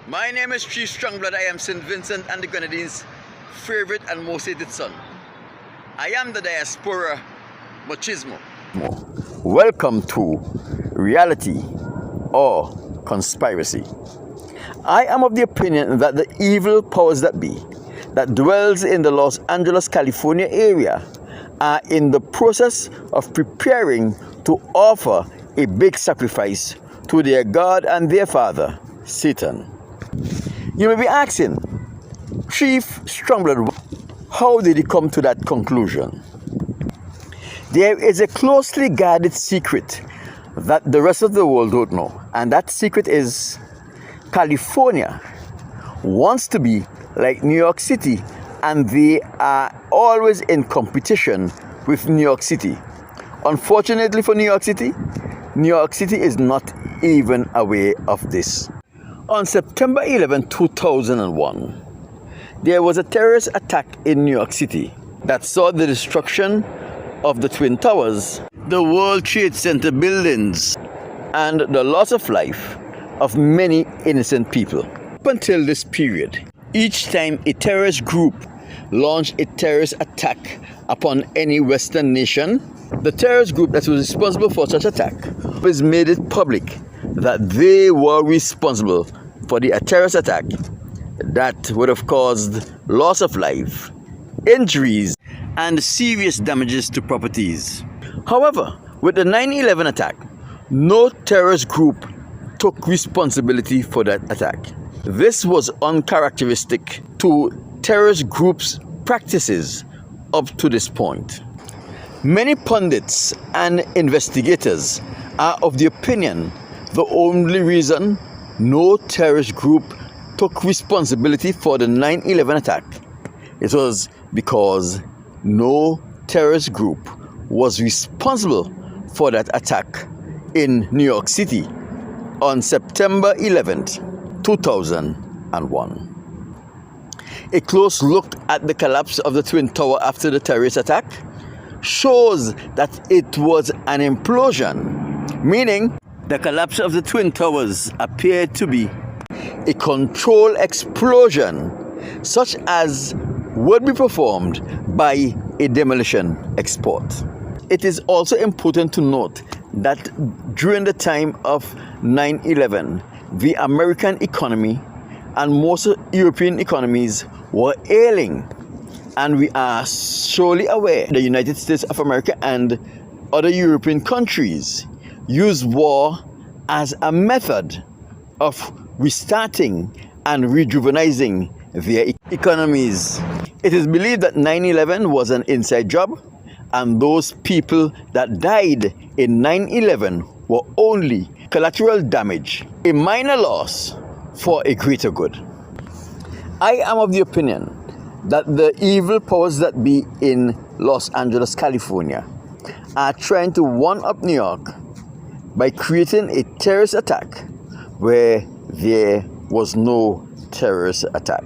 My name is Chief Strongblood. I am St. Vincent and the Grenadines' favorite and most hated son. I am the diaspora machismo. Welcome to Reality or Conspiracy. I am of the opinion that the evil powers that be that dwells in the Los Angeles, California area are in the process of preparing to offer a big sacrifice to their God and their father, Satan. You may be asking, Chief Strongblood, how did he come to that conclusion? There is a closely guarded secret that the rest of the world don't know, and that secret is California wants to be like New York City, and they are always in competition with New York City. Unfortunately for New York City is not even aware of this. On September 11, 2001, there was a terrorist attack in New York City that saw the destruction of the Twin Towers, the World Trade Center buildings, and the loss of life of many innocent people. Up until this period, each time a terrorist group launched a terrorist attack upon any Western nation, the terrorist group that was responsible for such attack was made it public that they were responsible for the terrorist attack that would have caused loss of life, injuries, and serious damages to properties. However, with the 9/11 attack, no terrorist group took responsibility for that attack. This was uncharacteristic to terrorist groups' practices up to this point. Many pundits and investigators are of the opinion the only reason no terrorist group took responsibility for the 9/11 attack, it was because no terrorist group was responsible for that attack in New York City on September 11th, 2001. A close look at the collapse of the Twin Tower after the terrorist attack shows that it was an implosion, meaning the collapse of the Twin Towers appeared to be a controlled explosion, such as would be performed by a demolition expert. It is also important to note that during the time of 9/11, the American economy and most European economies were ailing, and we are surely aware the United States of America and other European countries use war as a method of restarting and rejuvenating their economies. It is believed that 9/11 was an inside job, and those people that died in 9/11 were only collateral damage, a minor loss for a greater good. I am of the opinion that the evil powers that be in Los Angeles, California, are trying to one-up New York by creating a terrorist attack where there was no terrorist attack.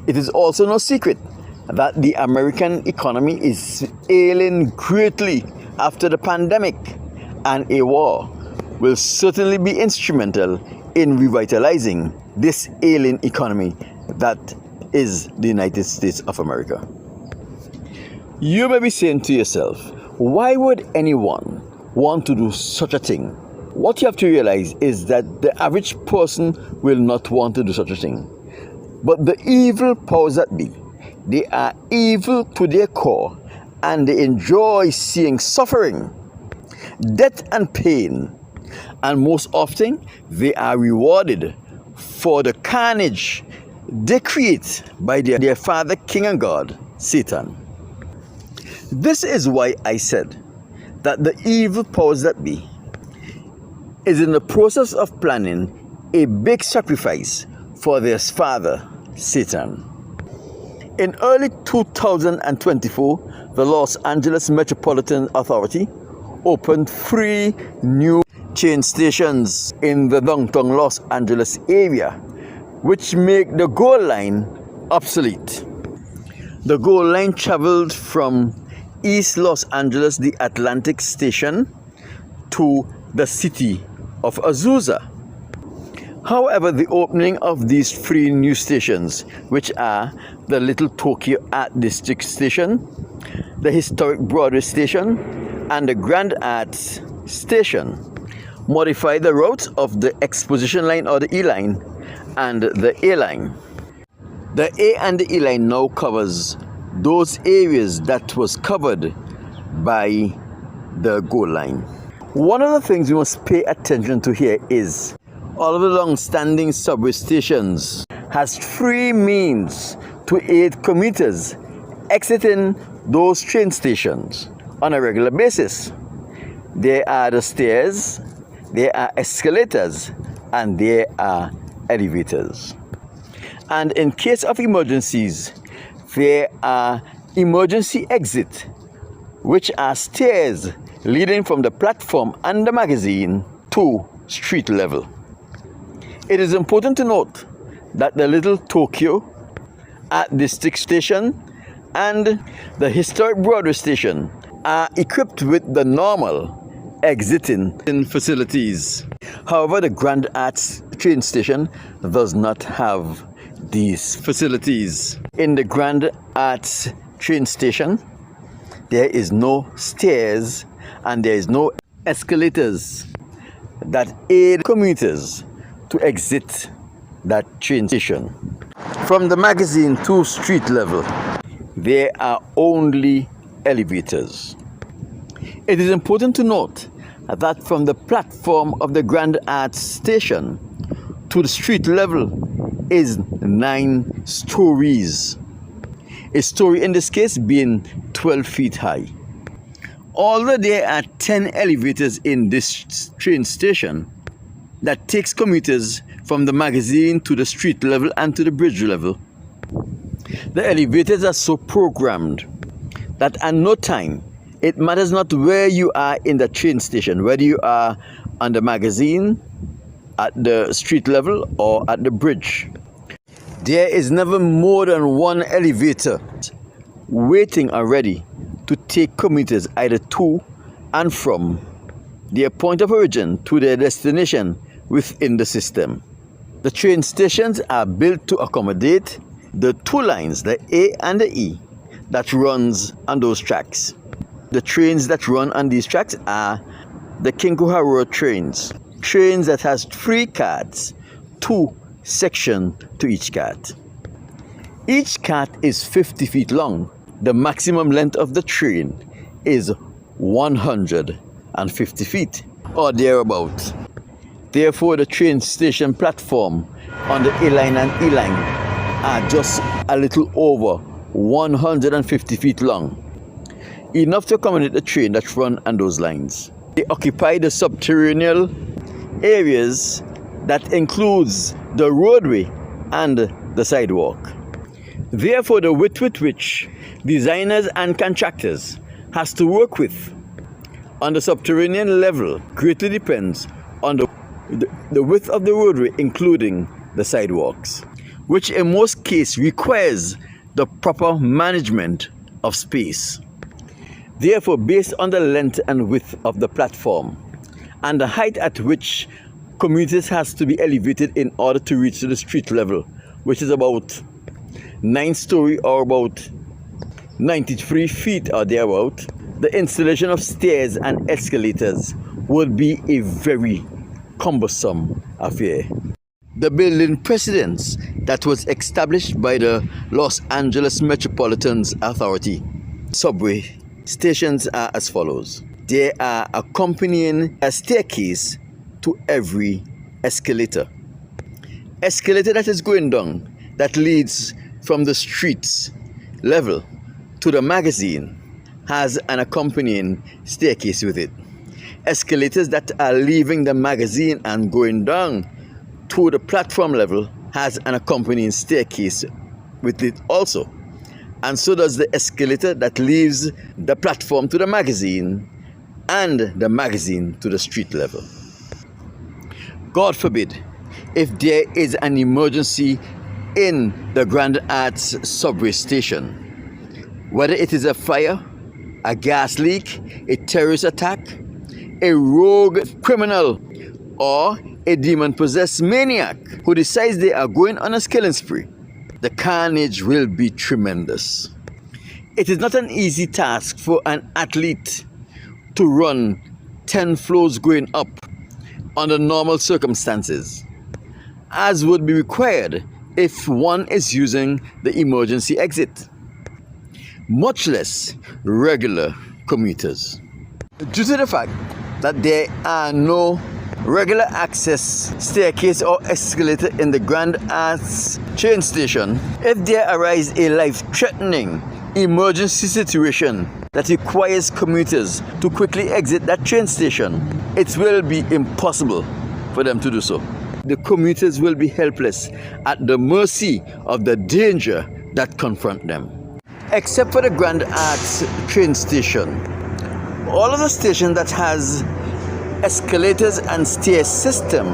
It is also no secret that the American economy is ailing greatly after the pandemic, and a war will certainly be instrumental in revitalizing this ailing economy that is the United States of America. You may be saying to yourself, why would anyone want to do such a thing? What you have to realize is that the average person will not want to do such a thing. But the evil powers that be, they are evil to their core, and they enjoy seeing suffering, death and pain, and most often they are rewarded for the carnage they create by their father, king and God, Satan. This is why I said that the evil powers that be is in the process of planning a big sacrifice for their father, Satan. In early 2024, the Los Angeles Metropolitan Authority opened 3 new chain stations in the downtown Los Angeles area, which make the goal line obsolete. The goal line traveled from East Los Angeles, the Atlantic Station, to the city of Azusa. However, the opening of these 3 new stations, which are the Little Tokyo Art District Station, the Historic Broadway Station, and the Grand Arts Station, modify the routes of the Exposition Line or the E Line and the A Line. The A and the E Line now covers those areas that was covered by the GO Line. One of the things we must pay attention to here is all of the long-standing subway stations has 3 means to aid commuters exiting those train stations on a regular basis. There are the stairs, there are escalators, and there are elevators. And in case of emergencies, there are emergency exits, which are stairs leading from the platform and the magazine to street level. It is important to note that the Little Tokyo Art District Station and the Historic Broadway Station are equipped with the normal exiting facilities. However, the Grand Arts train station does not have these facilities. In the Grand Arts train station, there is no stairs and there is no escalators that aid commuters to exit that train station. From the magazine to street level, there are only elevators. It is important to note that from the platform of the Grand Arts station to the street level is 9 stories. A story in this case being 12 feet high. Although there are 10 elevators in this train station that takes commuters from the magazine to the street level and to the bridge level, the elevators are so programmed that at no time it matters not where you are in the train station, whether you are on the magazine, at the street level, or at the bridge. There is never more than 1 elevator waiting already to take commuters either to and from their point of origin to their destination within the system. The train stations are built to accommodate the 2 lines, the A and the E, that runs on those tracks. The trains that run on these tracks are the Kinkuhara trains that has 3 carts, 2 sections to each cart. Each cart is 50 feet long. The maximum length of the train is 150 feet or thereabout. Therefore, the train station platform on the A line and E line are just a little over 150 feet long, enough to accommodate the train that run on those lines. They occupy the subterranean areas that includes the roadway and the sidewalk. Therefore, the width with which designers and contractors has to work with on the subterranean level greatly depends on the width of the roadway, including the sidewalks, which in most cases requires the proper management of space. Therefore, based on the length and width of the platform and the height at which commuters has to be elevated in order to reach the street level, which is about 9 story or about 93 feet or thereabout, the installation of stairs and escalators would be a very cumbersome affair. The building precedence that was established by the Los Angeles Metropolitan Authority subway stations are as follows. There are accompanying a staircase to every escalator. Escalator that is going down, that leads from the streets level to the magazine, has an accompanying staircase with it. Escalators that are leaving the magazine and going down to the platform level has an accompanying staircase with it also. And so does the escalator that leaves the platform to the magazine and the magazine to the street level. God forbid, if there is an emergency in the Grand Arts subway station, whether it is a fire, a gas leak, a terrorist attack, a rogue criminal, or a demon-possessed maniac who decides they are going on a killing spree, the carnage will be tremendous. It is not an easy task for an athlete to run 10 floors going up under normal circumstances, as would be required if one is using the emergency exit, much less regular commuters. Due to the fact that there are no regular access staircase or escalator in the Grand Arts train station, if there arises a life-threatening emergency situation that requires commuters to quickly exit that train station, it will be impossible for them to do so. The commuters will be helpless at the mercy of the danger that confront them. Except for the Grand Arts train station, all of the stations that has escalators and stair system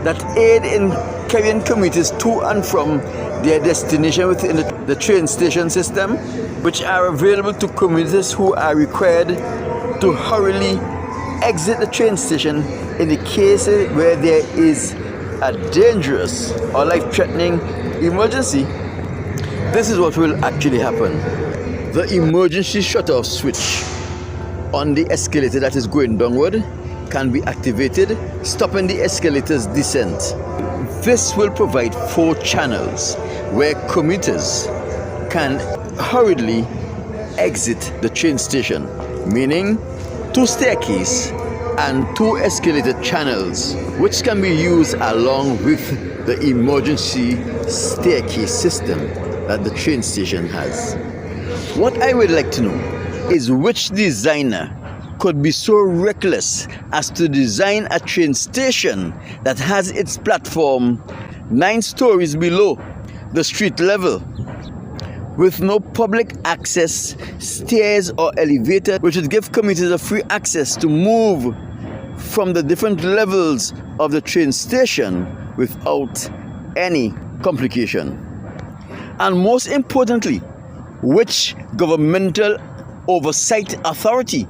that aid in carrying commuters to and from their destination within the train station system, which are available to commuters who are required to hurriedly exit the train station in the cases where there is a dangerous or life-threatening emergency. This is what will actually happen. The emergency shut-off switch on the escalator that is going downward can be activated, stopping the escalator's descent. This will provide 4 channels where commuters can hurriedly exit the train station, meaning 2 staircase and 2 escalator channels, which can be used along with the emergency staircase system that the train station has. What I would like to know is which designer could be so reckless as to design a train station that has its platform 9 stories below the street level, with no public access, stairs or elevator, which would give commuters a free access to move from the different levels of the train station without any complication. And most importantly, which governmental oversight authority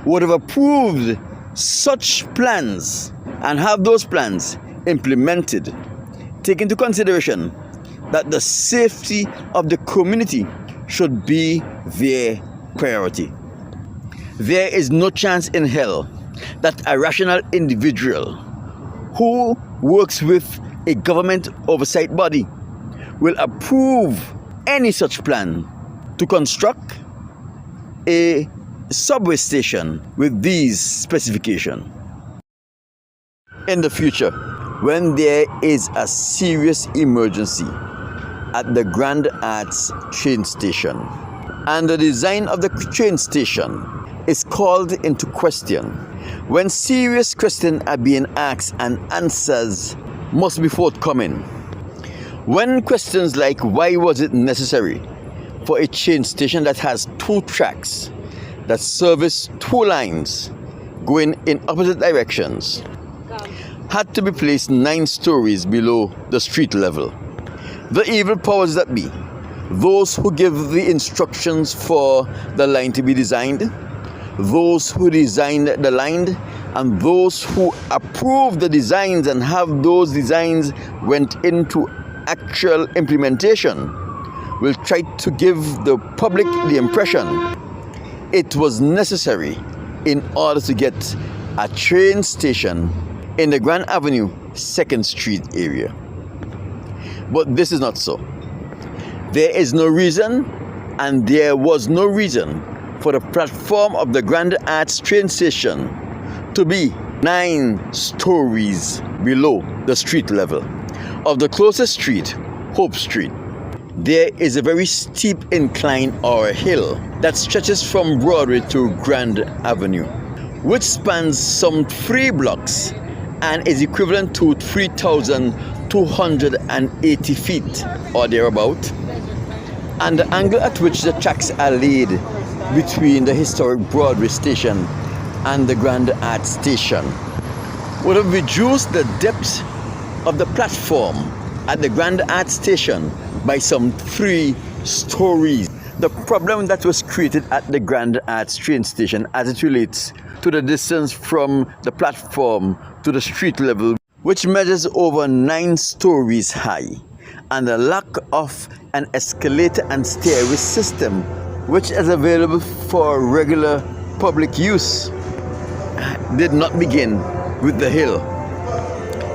would have approved such plans and have those plans implemented, take into consideration that the safety of the community should be their priority. There is no chance in hell that a rational individual who works with a government oversight body will approve any such plan to construct a subway station with these specifications. In the future, when there is a serious emergency at the Grand Arts train station and the design of the train station is called into question, when serious questions are being asked and answers must be forthcoming, when questions like why was it necessary for a train station that has 2 tracks that service 2 lines going in opposite directions had to be placed 9 stories below the street level, the evil powers that be, those who give the instructions for the line to be designed, those who designed the line, and those who approve the designs and have those designs went into actual implementation, will try to give the public the impression it was necessary in order to get a train station in the Grand Avenue 2nd Street area. But this is not so. There is no reason, and there was no reason for the platform of the Grand Arts train station to be 9 stories below the street level. Of the closest street, Hope Street, there is a very steep incline or hill that stretches from Broadway to Grand Avenue, which spans some 3 blocks and is equivalent to 3,280 feet or thereabout, and the angle at which the tracks are laid between the historic Broadway station and the Grand Arts station would have reduced the depth of the platform at the Grand Arts station by some 3 stories. The problem that was created at the Grand Arts train station as it relates to the distance from the platform to the street level which measures over 9 stories high, and the lack of an escalator and stairway system which is available for regular public use did not begin with the hill.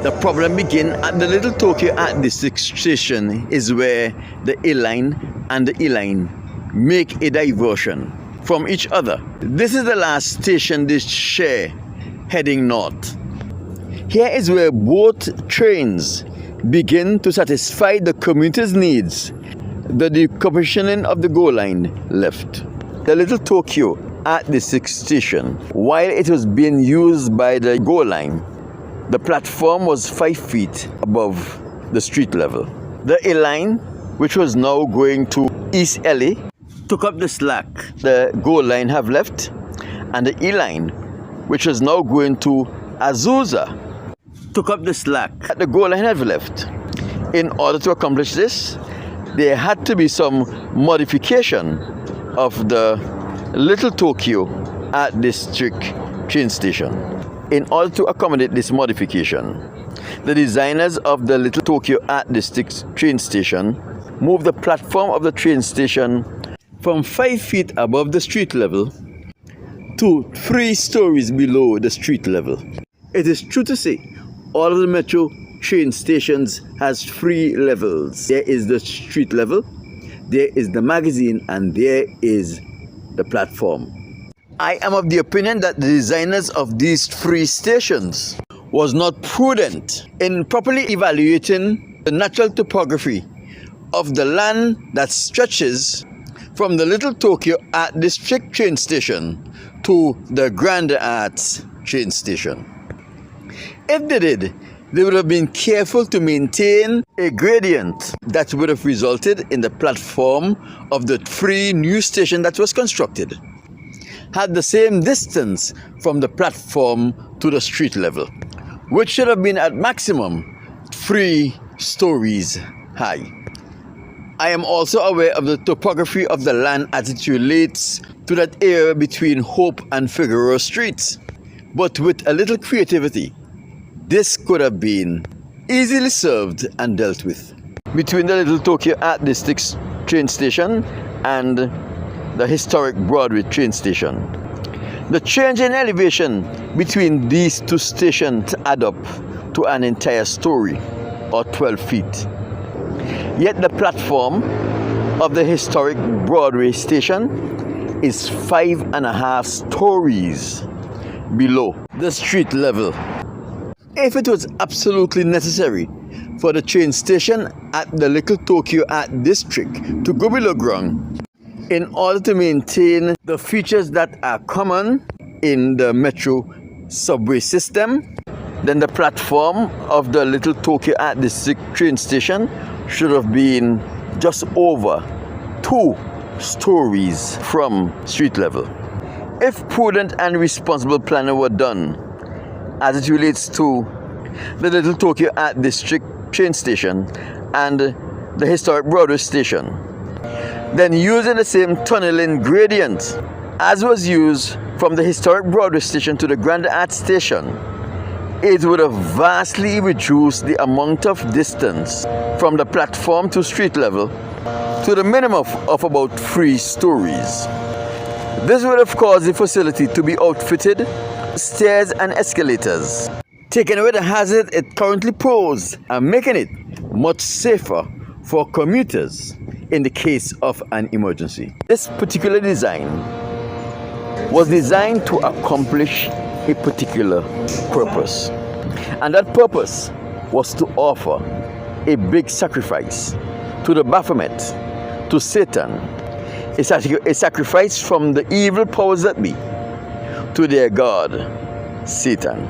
The problem began at the Little Tokyo Art District station, is where the A line and the E line make a diversion from each other. This is the last station they share heading north. Here is where both trains begin to satisfy the commuter's needs. The decommissioning of the GO line left. The Little Tokyo Art District station, while it was being used by the GO line, the platform was 5 feet above the street level. The A line, which was now going to East LA, took up the slack the GO line have left, and the E line, which was now going to Azusa, took up the slack that the GO line have left. In order to accomplish this, there had to be some modification of the Little Tokyo Art District train station. In order to accommodate this modification, the designers of the Little Tokyo Art District train station moved the platform of the train station from 5 feet above the street level to 3 stories below the street level. It is true to say all of the metro train stations has 3 levels. There is the street level, there is the magazine, and there is the platform. I am of the opinion that the designers of these 3 stations was not prudent in properly evaluating the natural topography of the land that stretches from the Little Tokyo Art District train station to the Grand Arts train station. If they did, they would have been careful to maintain a gradient that would have resulted in the platform of the 3 new stations that was constructed had the same distance from the platform to the street level, which should have been at maximum 3 stories high. I am also aware of the topography of the land as it relates to that area between Hope and Figueroa Streets, but with a little creativity, this could have been easily served and dealt with. Between the Little Tokyo Art District train station and the historic Broadway train station, the change in elevation between these 2 stations add up to an entire story, or 12 feet. Yet the platform of the historic Broadway station is 5.5 stories below the street level. If it was absolutely necessary for the train station at the Little Tokyo Art District to go below ground in order to maintain the features that are common in the metro subway system, then the platform of the Little Tokyo Art District train station should have been just over 2 stories from street level. If prudent and responsible planning were done as it relates to the Little Tokyo Art District train station and the historic Broadway station, then using the same tunneling gradient as was used from the historic Broadway station to the Grand Arts station, it would have vastly reduced the amount of distance from the platform to street level to the minimum of about 3 stories. This would have caused the facility to be outfitted with stairs and escalators, taking away the hazard it currently poses and making it much safer for commuters in the case of an emergency. This particular design was designed to accomplish a particular purpose, and that purpose was to offer a big sacrifice to the Baphomet, to Satan, a sacrifice from the evil powers that be to their god, Satan.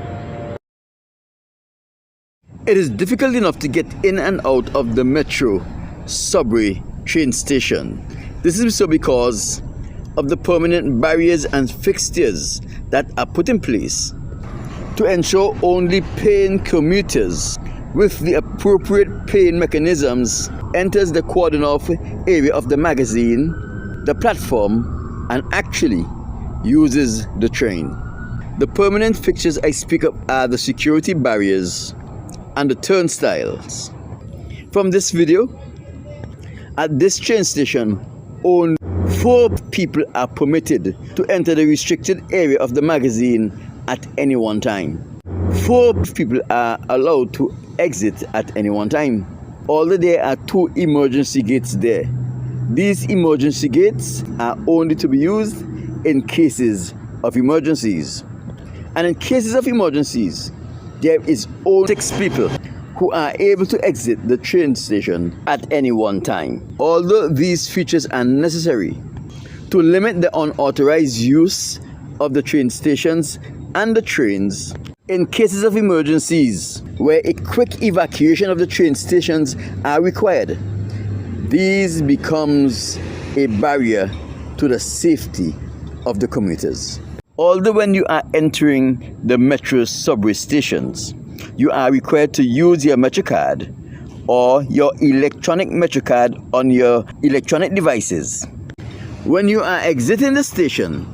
It is difficult enough to get in and out of the metro subway train station. This is so because of the permanent barriers and fixtures that are put in place to ensure only paying commuters with the appropriate paying mechanisms enters the cordon-off area of the magazine, the platform, and actually uses the train. The permanent fixtures I speak of are the security barriers and the turnstiles. From this video, at this train station, only 4 people are permitted to enter the restricted area of the magazine at any one time. 4 people are allowed to exit at any one time. Although there are 2 emergency gates there. These emergency gates are only to be used in cases of emergencies. And in cases of emergencies, there is only 6 people who are able to exit the train station at any one time. Although these features are necessary to limit the unauthorized use of the train stations and the trains, in cases of emergencies where a quick evacuation of the train stations are required, these becomes a barrier to the safety of the commuters. Although when you are entering the metro subway stations, you are required to use your metro card or your electronic metro card on your electronic devices. When you are exiting the station,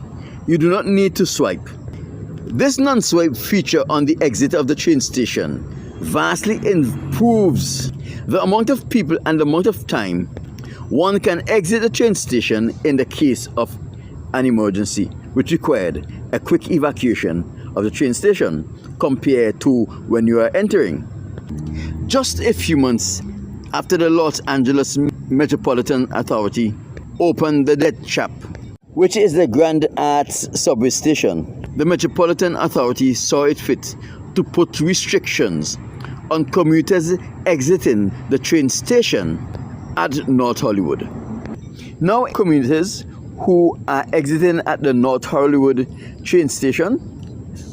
you do not need to swipe. This non-swipe feature on the exit of the train station vastly improves the amount of people and the amount of time one can exit the train station in the case of an emergency, which required a quick evacuation of the train station compared to when you are entering. Just a few months after the Los Angeles Metropolitan Authority opened the Death Trap, which is the Grand Arts subway station, the Metropolitan Authority saw it fit to put restrictions on commuters exiting the train station at North Hollywood. Now, commuters who are exiting at the North Hollywood train station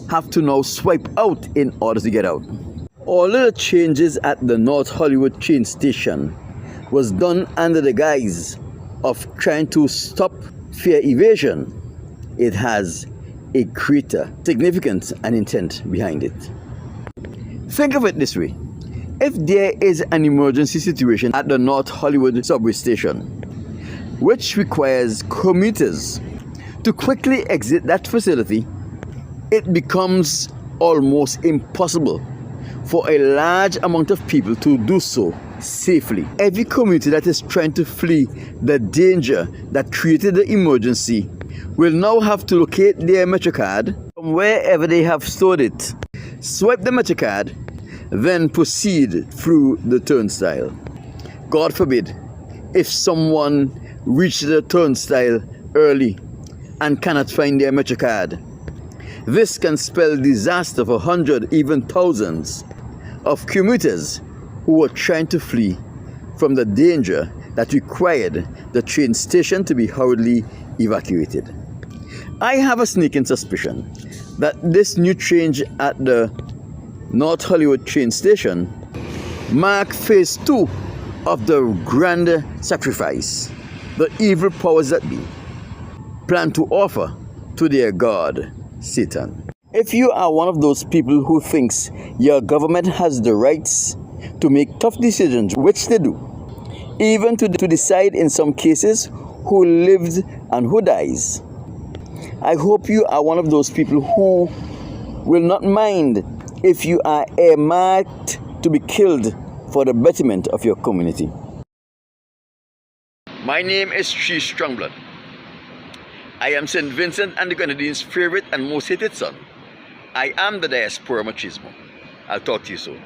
have to now swipe out in order to get out. All of the changes at the North Hollywood train station was done under the guise of trying to stop fare evasion. It has a greater significance and intent behind it. Think of it this way. If there is an emergency situation at the North Hollywood subway station, which requires commuters to quickly exit that facility, it becomes almost impossible for a large amount of people to do so safely. Every commuter that is trying to flee the danger that created the emergency will now have to locate their metro card from wherever they have stored it, swipe the metro card, then proceed through the turnstile. God forbid, if someone reaches the turnstile early and cannot find their metro card, this can spell disaster for hundreds, even thousands of commuters who were trying to flee from the danger that required the train station to be hurriedly evacuated. I have a sneaking suspicion that this new change at the North Hollywood train station mark phase 2 of the grand sacrifice the evil powers that be plan to offer to their god, Satan. If you are one of those people who thinks your government has the rights to make tough decisions, which they do, even to decide in some cases who lives and who dies, I hope you are one of those people who will not mind if you are earmarked to be killed for the betterment of your community. My name is Tree Strongblood. I am St. Vincent and the Grenadines' favorite and most hated son. I am the Diaspora Machismo. I'll talk to you soon.